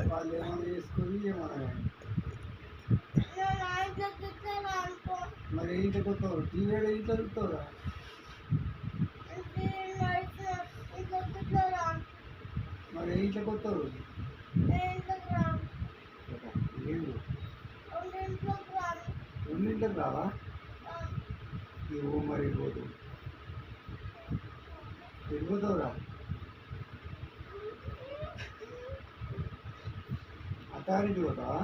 వాళ్ళు ఏమైనా చేసుకొని ఏమన్నా మరి ఇంటికి వస్తావు టీవీ ఇంట్లో చూస్తావురా మరి ఇంట్లోకి వస్తావు లేదు రెండింటికి రావా ఇవ్వు మరి పోదు వెళ్ళిపోతావురా అత్తారింటికి పోతావా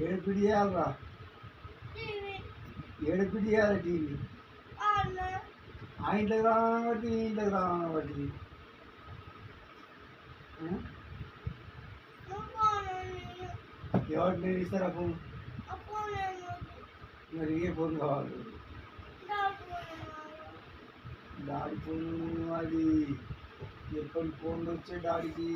ఏడు పిడి చేయాలరా ఏడు పిడి చేయాలి టీవీ ఆ ఇంట్లోకి రావడం బట్టి ఈ ఇంట్లోకి రావడం బట్టి ఎవరు నేను ఇస్తారా ఫోన్ మరి ఏ ఫోన్ కావాలి డాడీ ఫోన్ అది ఎప్పటి ఫోన్లు వచ్చే డాడీకి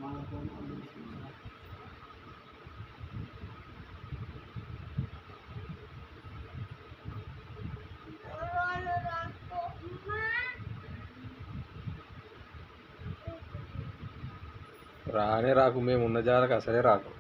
మన ఫోన్ రానే రాకు మేము ఉన్న జాలకు అసలే రాకు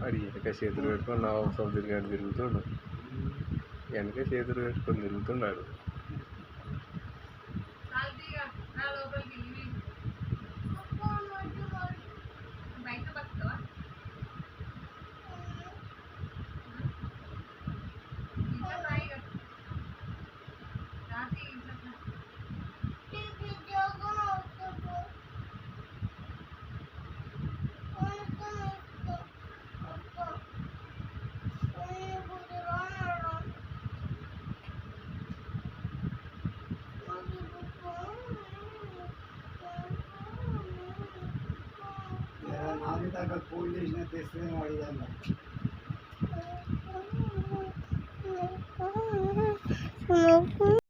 అది వెనక చేతులు పెట్టుకొని నా అవసరం తిరిగి తిరుగుతుండు వెనక చేతులు పెట్టుకొని తిరుగుతున్నాడు నాది దాకా ఫోన్ చేసిన తెస్తే అడిగాను